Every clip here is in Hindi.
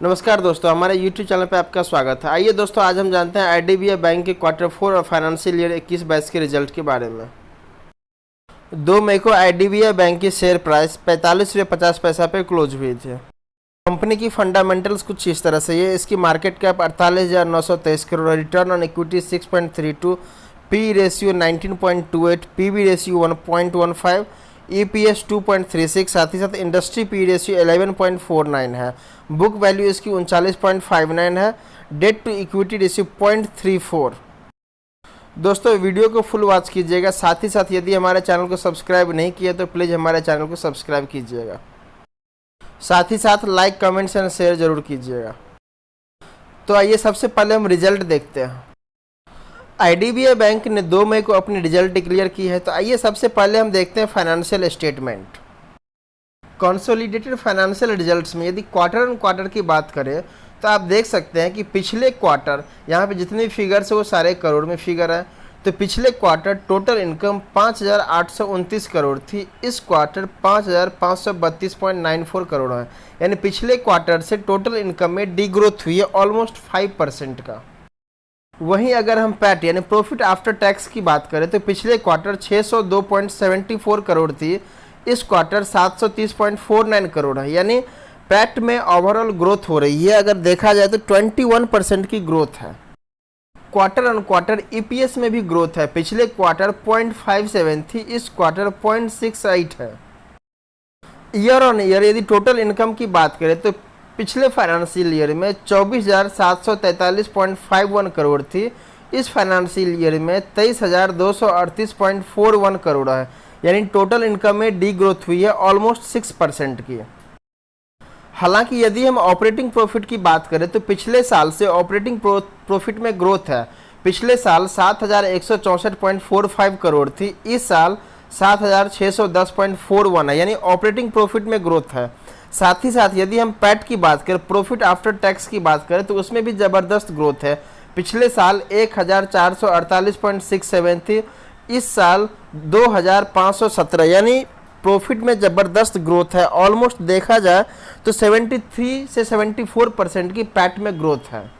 नमस्कार दोस्तों, हमारे YouTube चैनल पे आपका स्वागत है। आइए दोस्तों, आज हम जानते हैं IDBI बैंक के क्वार्टर 4 और फाइनेंशियल ईयर 21-22 के रिजल्ट के बारे में। 2 मई को IDBI बैंक की शेयर प्राइस 45.50 पे क्लोज हुई थी। कंपनी की फंडामेंटल्स कुछ इस तरह से है। इसकी market cap 48,923 crore, return on equity 6.32, P ratio 19.28, PB ratio 1.15, EPS 2.36, साथ ही साथ इंडस्ट्री पी रेशियो 11.49 है। बुक वैल्यू इसकी 39.59 है। Debt to equity ratio 0.34। दोस्तों, वीडियो को फुल वॉच कीजिएगा। साथ ही साथ यदि हमारे चैनल को सब्सक्राइब नहीं किया तो प्लीज़ हमारे चैनल को सब्सक्राइब कीजिएगा। साथ ही साथ लाइक, कमेंट्स एंड शेयर जरूर कीजिएगा। तो आइए सबसे पहले हम रिजल्ट देखते हैं। IDBI बैंक ने 2 मई को अपनी रिजल्ट डिक्लेयर की है। तो आइए सबसे पहले हम देखते हैं financial statement. Consolidated financial results में यदि क्वार्टर ऑन क्वार्टर की बात करें तो आप देख सकते हैं कि पिछले क्वार्टर, यहाँ पे जितने फिगर्स है वो सारे करोड़ में फिगर है। तो पिछले क्वार्टर टोटल इनकम 5,829 करोड़ थी। इस क्वार्टर 5,532.94 करोड़ है, यानी पिछले क्वार्टर से टोटल इनकम में डी ग्रोथ हुई है ऑलमोस्ट 5% का। वहीं अगर हम पैट यानी प्रॉफिट आफ्टर टैक्स की बात करें तो पिछले क्वार्टर 602.74 करोड़ थी। इस क्वार्टर 730.49 करोड़ है, यानी पैट में ओवरऑल ग्रोथ हो रही है। अगर देखा जाए तो 21% की ग्रोथ है। क्वार्टर ऑन क्वार्टर EPS में भी ग्रोथ है। पिछले क्वार्टर 0.57 थी, इस क्वार्टर 0.68 है। ईयर ऑन ईयर यदि टोटल इनकम की बात करें तो पिछले फाइनेंशियल ईयर में 24,743.51 करोड़ थी। इस फाइनेंशियल ईयर में 23,238.41 करोड़ है, यानी टोटल इनकम में डी ग्रोथ हुई है ऑलमोस्ट 6% की। हालांकि यदि हम ऑपरेटिंग प्रॉफिट की बात करें तो पिछले साल से ऑपरेटिंग प्रॉफिट में ग्रोथ है। पिछले साल 7,164.45 करोड़ थी, इस साल 7,610.41 है, यानी ऑपरेटिंग प्रॉफिट में ग्रोथ है। साथ ही साथ यदि हम पैट की बात करें, प्रॉफिट आफ्टर टैक्स की बात करें तो उसमें भी ज़बरदस्त ग्रोथ है। पिछले साल 1,448.67 थी, इस साल 2,517, यानी प्रॉफिट में ज़बरदस्त ग्रोथ है। ऑलमोस्ट देखा जाए तो 73 से 74% की पैट में ग्रोथ है।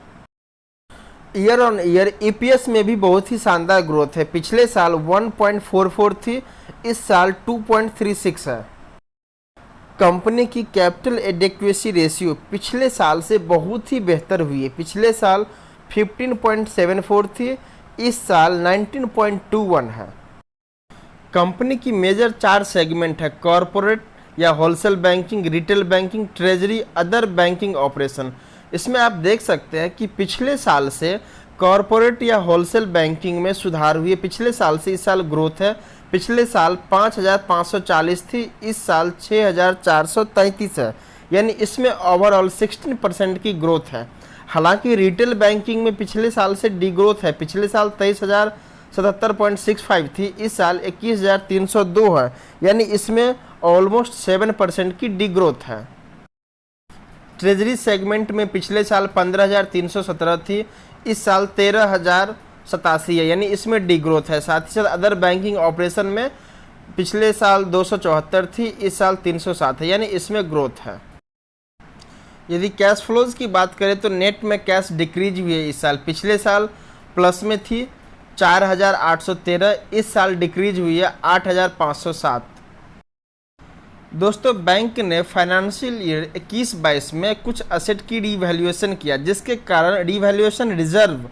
ईयर ऑन ईयर EPS में भी बहुत ही शानदार ग्रोथ है। पिछले साल 1.44 थी, इस साल 2.36 है। कंपनी की कैपिटल एडिक्वेसी रेशियो पिछले साल से बहुत ही बेहतर हुई है। पिछले साल 15.74 थी, इस साल 19.21 है। कंपनी की मेजर 4 सेगमेंट है: कॉरपोरेट या wholesale banking, retail banking, treasury, other banking operation. इसमें आप देख सकते हैं कि पिछले साल से कॉरपोरेट या होलसेल बैंकिंग में सुधार हुई है। पिछले साल से इस साल ग्रोथ है। पिछले साल 5,540 थी, इस साल 6,433 है, यानी इसमें ओवरऑल 16% की ग्रोथ है। हालांकि रिटेल बैंकिंग में पिछले साल से डी ग्रोथ है। पिछले साल 23,077.65 थी, इस साल 21,302 है, यानी इसमें ऑलमोस्ट 7% की डी ग्रोथ है। ट्रेजरी सेगमेंट में पिछले साल 15,317 थी, इस साल 13,087 है, यानी इसमें डी ग्रोथ है। साथ ही साथ अदर बैंकिंग ऑपरेशन में पिछले साल 274 थी, इस साल 307 है, यानी इसमें ग्रोथ है। यदि कैश फ्लोज की बात करें तो नेट में कैश डिक्रीज हुई है इस साल। पिछले साल प्लस में थी 4,813, इस साल डिक्रीज हुई है 8,507। दोस्तों, बैंक ने फाइनेंशियल ईयर 21-22 में कुछ असेट की रीवैल्यूएशन किया, जिसके कारण रीवैल्यूएशन रिजर्व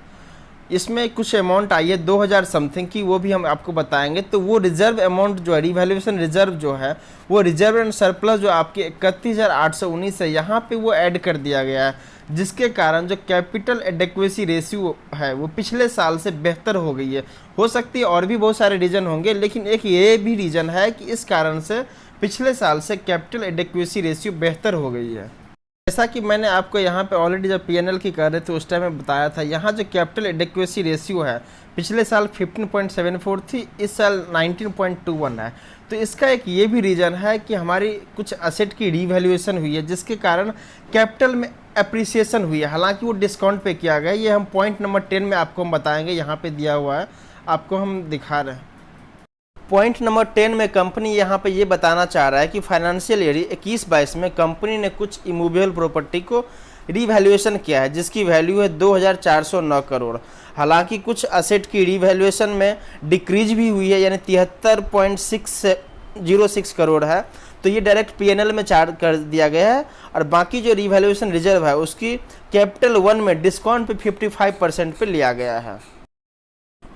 इसमें कुछ अमाउंट आई है 2,000 समथिंग की, वो भी हम आपको बताएंगे। तो वो रिजर्व अमाउंट जो है, रीवैल्यूएशन रिजर्व जो है, वो रिजर्व एंड सरप्लस जो आपकी 31,819 है, यहाँ पे वो ऐड कर दिया गया है, जिसके कारण जो कैपिटल एडिक्वेसी रेशियो है वो पिछले साल से बेहतर हो गई है। हो सकती है और भी बहुत सारे रीज़न होंगे, लेकिन एक ये भी रीज़न है कि इस कारण से पिछले साल से कैपिटल एडिक्वेसी रेशियो बेहतर हो गई है। जैसा कि मैंने आपको यहाँ पे ऑलरेडी जब PNL की कर रहे थे उस टाइम में बताया था, यहाँ जो कैपिटल एडिक्वेसी रेशियो है पिछले साल 15.74 थी, इस साल 19.21 है। तो इसका एक ये भी रीज़न है कि हमारी कुछ असेट की रीवैल्यूएशन हुई है, जिसके कारण कैपिटल में अप्रिसिएशन हुई है। हालांकि वो डिस्काउंट पे किया गया है, ये हम पॉइंट नंबर 10 में आपको हम बताएंगे, यहाँ पे दिया हुआ है, आपको हम दिखा रहे हैं। पॉइंट नंबर 10 में कंपनी यहाँ पे ये बताना चाह रहा है कि फाइनेंशियल ईयर 21-22 में कंपनी ने कुछ इमूवेबल प्रॉपर्टी को रीवैल्यूएशन किया है जिसकी वैल्यू है 2409 करोड़। हालांकि कुछ असेट की रीवैल्यूएशन में डिक्रीज भी हुई है, यानी 73.606 करोड़ है, तो ये डायरेक्ट पीएनएल में चार्ज कर दिया गया है। और बाकी जो रीवैल्यूएशन रिजर्व है उसकी कैपिटल 1 में डिस्काउंट पे 55% पे लिया गया है।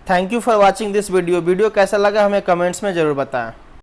Thank you for watching this video. Video कैसा लगा हमें कमेंट्स में ज़रूर बताएं।